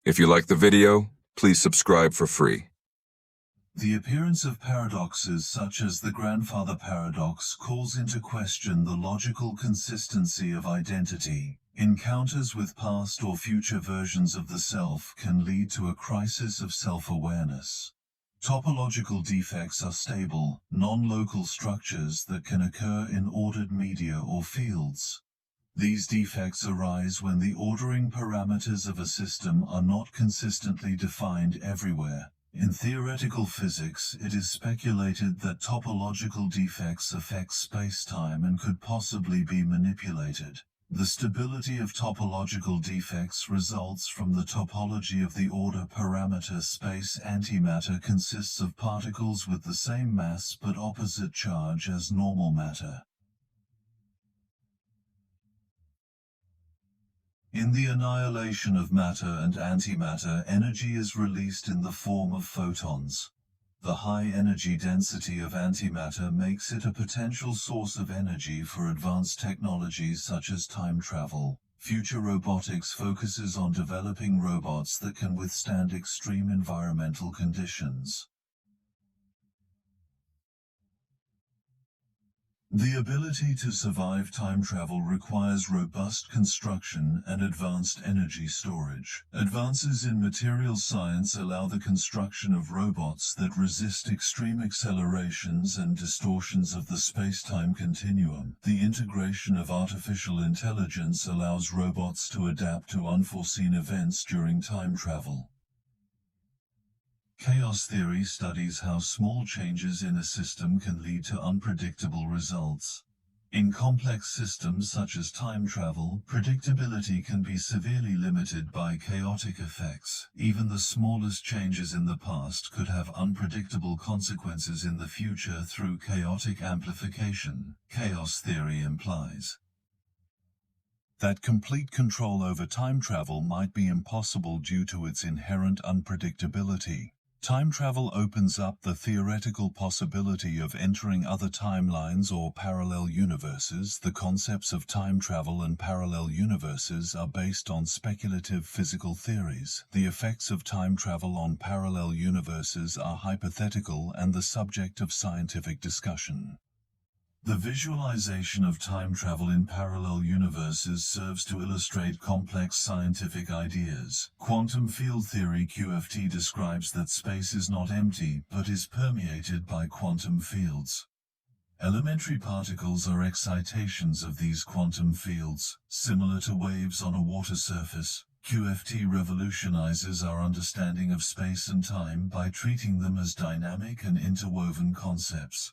If you like the video, please subscribe for free. The appearance of paradoxes such as the grandfather paradox calls into question the logical consistency of identity. Encounters with past or future versions of the self can lead to a crisis of self-awareness. Topological defects are stable, non-local structures that can occur in ordered media or fields. These defects arise when the ordering parameters of a system are not consistently defined everywhere. In theoretical physics, it is speculated that topological defects affect spacetime and could possibly be manipulated. The stability of topological defects results from the topology of the order parameter space. Antimatter consists of particles with the same mass but opposite charge as normal matter. In the annihilation of matter and antimatter, energy is released in the form of photons. The high energy density of antimatter makes it a potential source of energy for advanced technologies such as time travel. Future robotics focuses on developing robots that can withstand extreme environmental conditions. The ability to survive time travel requires robust construction and advanced energy storage. Advances in materials science allow the construction of robots that resist extreme accelerations and distortions of the space-time continuum. The integration of artificial intelligence allows robots to adapt to unforeseen events during time travel. Chaos theory studies how small changes in a system can lead to unpredictable results. In complex systems such as time travel, predictability can be severely limited by chaotic effects. Even the smallest changes in the past could have unpredictable consequences in the future through chaotic amplification. Chaos theory implies that complete control over time travel might be impossible due to its inherent unpredictability. Time travel opens up the theoretical possibility of entering other timelines or parallel universes. The concepts of time travel and parallel universes are based on speculative physical theories. The effects of time travel on parallel universes are hypothetical and the subject of scientific discussion. The visualization of time travel in parallel universes serves to illustrate complex scientific ideas. Quantum field theory (QFT) describes that space is not empty but is permeated by quantum fields. Elementary particles are excitations of these quantum fields, similar to waves on a water surface. QFT revolutionizes our understanding of space and time by treating them as dynamic and interwoven concepts.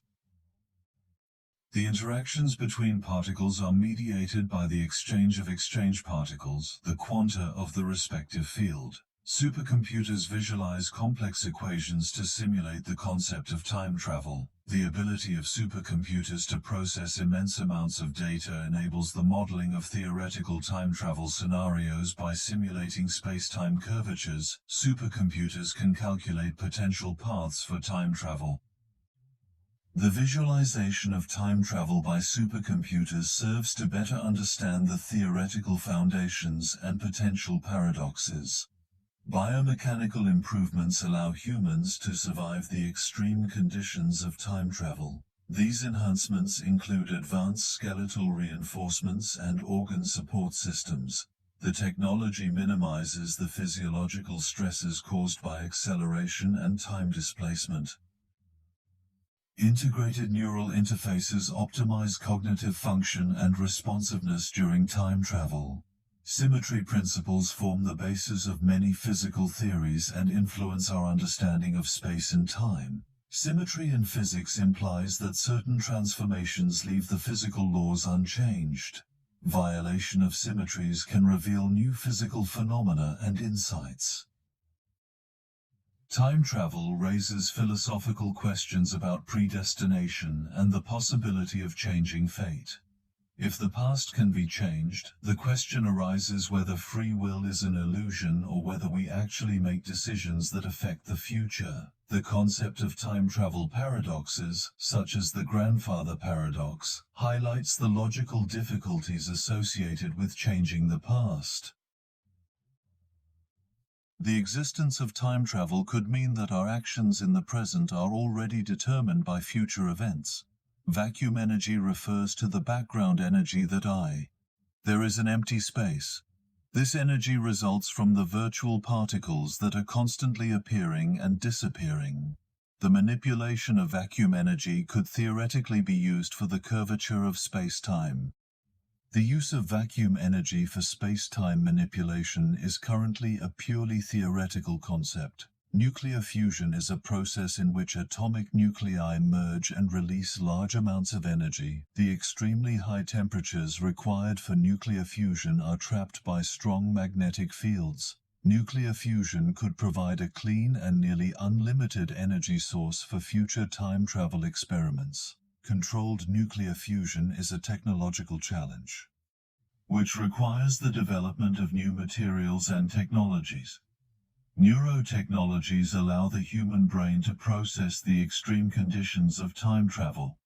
The interactions between particles are mediated by the exchange of exchange particles, the quanta of the respective field. Supercomputers visualize complex equations to simulate the concept of time travel. The ability of supercomputers to process immense amounts of data enables the modeling of theoretical time travel scenarios by simulating space-time curvatures. Supercomputers can calculate potential paths for time travel. The visualization of time travel by supercomputers serves to better understand the theoretical foundations and potential paradoxes. Biomechanical improvements allow humans to survive the extreme conditions of time travel. These enhancements include advanced skeletal reinforcements and organ support systems. The technology minimizes the physiological stresses caused by acceleration and time displacement. Integrated neural interfaces optimize cognitive function and responsiveness during time travel. Symmetry principles form the basis of many physical theories and influence our understanding of space and time. Symmetry in physics implies that certain transformations leave the physical laws unchanged. Violation of symmetries can reveal new physical phenomena and insights. Time travel raises philosophical questions about predestination and the possibility of changing fate. If the past can be changed, the question arises whether free will is an illusion or whether we actually make decisions that affect the future. The concept of time travel paradoxes, such as the grandfather paradox, highlights the logical difficulties associated with changing the past. The existence of time travel could mean that our actions in the present are already determined by future events. Vacuum energy refers to the background energy there is an empty space. This energy results from the virtual particles that are constantly appearing and disappearing. The manipulation of vacuum energy could theoretically be used for the curvature of space-time. The use of vacuum energy for space-time manipulation is currently a purely theoretical concept. Nuclear fusion is a process in which atomic nuclei merge and release large amounts of energy. The extremely high temperatures required for nuclear fusion are trapped by strong magnetic fields. Nuclear fusion could provide a clean and nearly unlimited energy source for future time travel experiments. Controlled nuclear fusion is a technological challenge, which requires the development of new materials and technologies. Neurotechnologies allow the human brain to process the extreme conditions of time travel.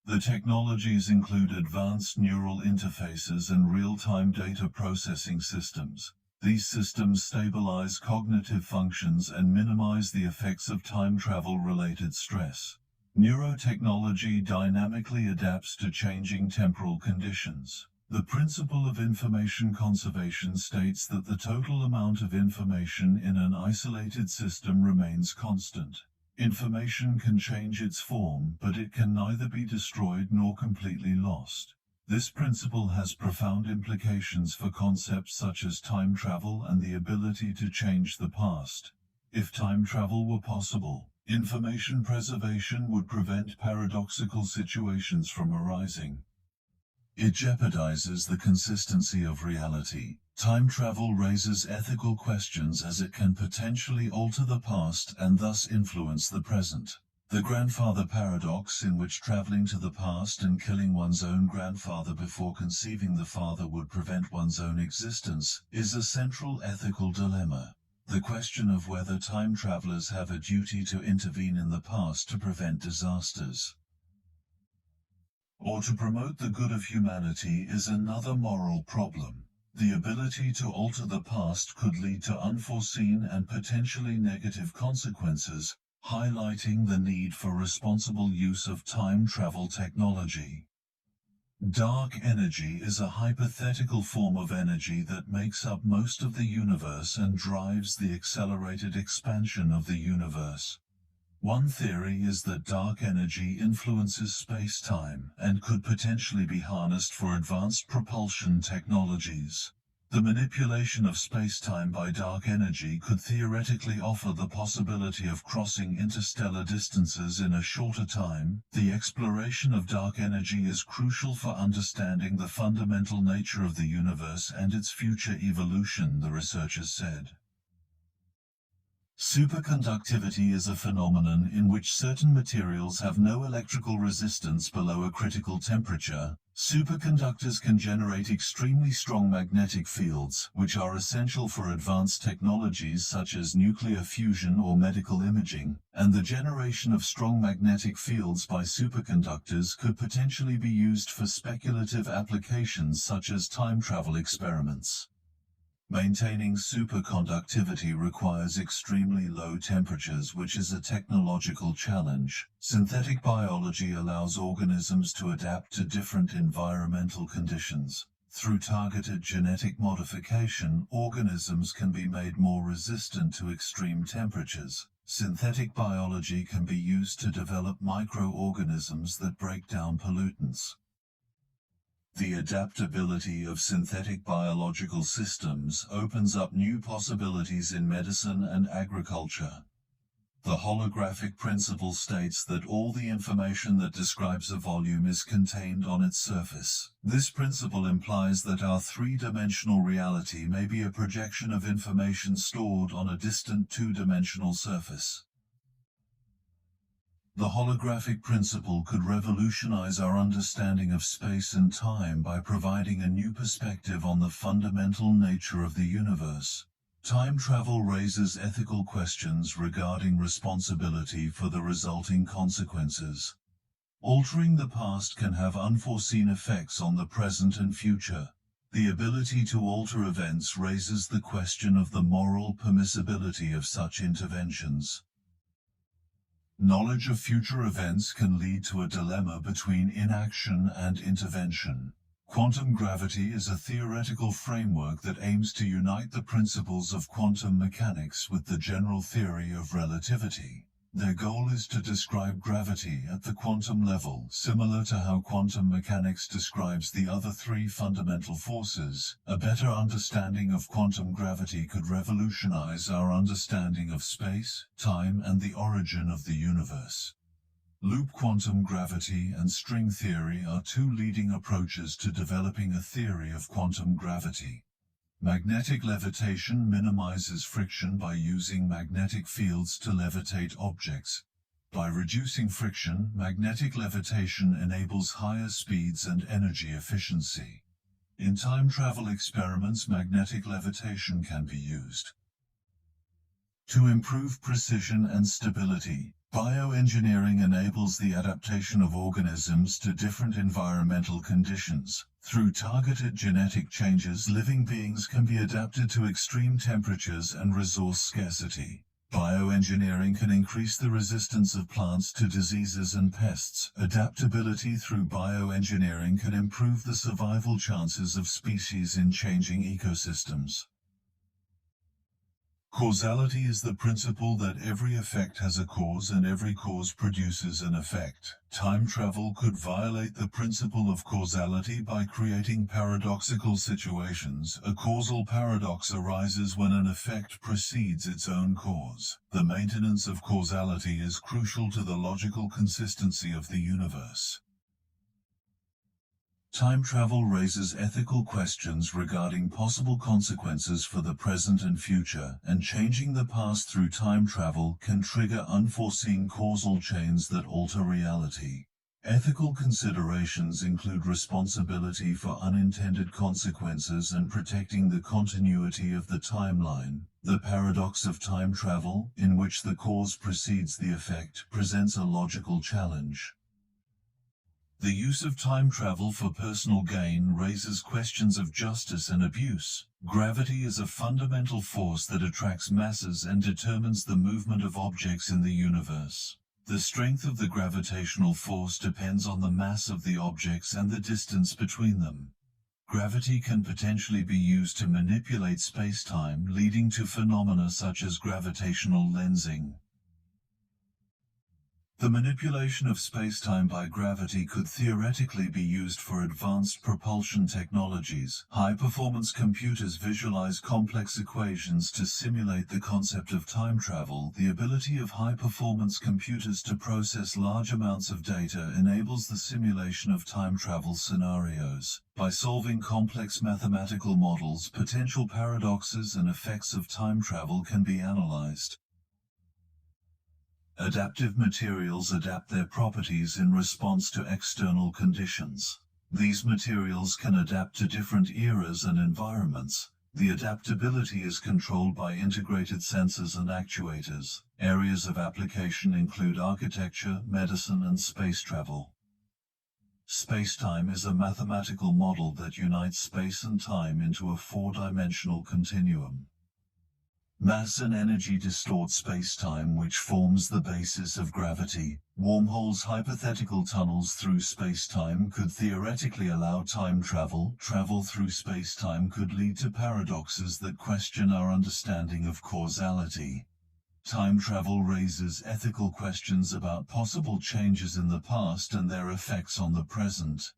The technologies include advanced neural interfaces and real-time data processing systems. These systems stabilize cognitive functions and minimize the effects of time travel-related stress. Neurotechnology dynamically adapts to changing temporal conditions. The principle of information conservation states that the total amount of information in an isolated system remains constant. Information can change its form, but it can neither be destroyed nor completely lost. This principle has profound implications for concepts such as time travel and the ability to change the past. If time travel were possible, information preservation would prevent paradoxical situations from arising. It jeopardizes the consistency of reality. Time travel raises ethical questions as it can potentially alter the past and thus influence the present. The grandfather paradox, in which traveling to the past and killing one's own grandfather before conceiving the father would prevent one's own existence, is a central ethical dilemma. The question of whether time travelers have a duty to intervene in the past to prevent disasters, or to promote the good of humanity, is another moral problem. The ability to alter the past could lead to unforeseen and potentially negative consequences, highlighting the need for responsible use of time travel technology. Dark energy is a hypothetical form of energy that makes up most of the universe and drives the accelerated expansion of the universe. One theory is that dark energy influences space-time and could potentially be harnessed for advanced propulsion technologies. The manipulation of space-time by dark energy could theoretically offer the possibility of crossing interstellar distances in a shorter time. The exploration of dark energy is crucial for understanding the fundamental nature of the universe and its future evolution, the researchers said. Superconductivity is a phenomenon in which certain materials have no electrical resistance below a critical temperature. Superconductors can generate extremely strong magnetic fields, which are essential for advanced technologies such as nuclear fusion or medical imaging, and the generation of strong magnetic fields by superconductors could potentially be used for speculative applications such as time travel experiments. Maintaining superconductivity requires extremely low temperatures, which is a technological challenge. Synthetic biology allows organisms to adapt to different environmental conditions. Through targeted genetic modification, organisms can be made more resistant to extreme temperatures. Synthetic biology can be used to develop microorganisms that break down pollutants. The adaptability of synthetic biological systems opens up new possibilities in medicine and agriculture. The holographic principle states that all the information that describes a volume is contained on its surface. This principle implies that our three-dimensional reality may be a projection of information stored on a distant two-dimensional surface. The holographic principle could revolutionize our understanding of space and time by providing a new perspective on the fundamental nature of the universe. Time travel raises ethical questions regarding responsibility for the resulting consequences. Altering the past can have unforeseen effects on the present and future. The ability to alter events raises the question of the moral permissibility of such interventions. Knowledge of future events can lead to a dilemma between inaction and intervention. Quantum gravity is a theoretical framework that aims to unite the principles of quantum mechanics with the general theory of relativity. Their goal is to describe gravity at the quantum level, similar to how quantum mechanics describes the other three fundamental forces. A better understanding of quantum gravity could revolutionize our understanding of space, time, and the origin of the universe. Loop quantum gravity and string theory are two leading approaches to developing a theory of quantum gravity. Magnetic levitation minimizes friction by using magnetic fields to levitate objects. By reducing friction, magnetic levitation enables higher speeds and energy efficiency. In time travel experiments, magnetic levitation can be used. To improve precision and stability, bioengineering enables the adaptation of organisms to different environmental conditions. Through targeted genetic changes, living beings can be adapted to extreme temperatures and resource scarcity. Bioengineering can increase the resistance of plants to diseases and pests. Adaptability through bioengineering can improve the survival chances of species in changing ecosystems. Causality is the principle that every effect has a cause and every cause produces an effect. Time travel could violate the principle of causality by creating paradoxical situations. A causal paradox arises when an effect precedes its own cause. The maintenance of causality is crucial to the logical consistency of the universe. Time travel raises ethical questions regarding possible consequences for the present and future, and changing the past through time travel can trigger unforeseen causal chains that alter reality. Ethical considerations include responsibility for unintended consequences and protecting the continuity of the timeline. The paradox of time travel, in which the cause precedes the effect, presents a logical challenge. The use of time travel for personal gain raises questions of justice and abuse. Gravity is a fundamental force that attracts masses and determines the movement of objects in the universe. The strength of the gravitational force depends on the mass of the objects and the distance between them. Gravity can potentially be used to manipulate space-time, leading to phenomena such as gravitational lensing. The manipulation of spacetime by gravity could theoretically be used for advanced propulsion technologies. High-performance computers visualize complex equations to simulate the concept of time travel. The ability of high-performance computers to process large amounts of data enables the simulation of time travel scenarios. By solving complex mathematical models, potential paradoxes and effects of time travel can be analyzed. Adaptive materials adapt their properties in response to external conditions. These materials can adapt to different eras and environments. The adaptability is controlled by integrated sensors and actuators. Areas of application include architecture, medicine, and space travel. Spacetime is a mathematical model that unites space and time into a four-dimensional continuum. Mass and energy distort space-time, which forms the basis of gravity. Wormholes, hypothetical tunnels through space-time, could theoretically allow time travel. Travel through space-time could lead to paradoxes that question our understanding of causality. Time travel raises ethical questions about possible changes in the past and their effects on the present.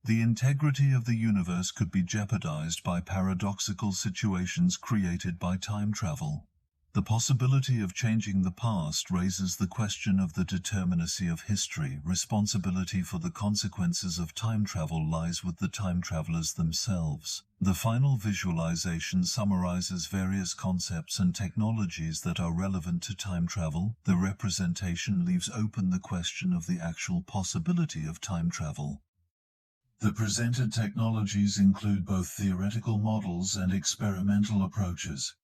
The integrity of the universe could be jeopardized by paradoxical situations created by time travel. The possibility of changing the past raises the question of the determinacy of history. Responsibility for the consequences of time travel lies with the time travelers themselves. The final visualization summarizes various concepts and technologies that are relevant to time travel. The representation leaves open the question of the actual possibility of time travel. The presented technologies include both theoretical models and experimental approaches.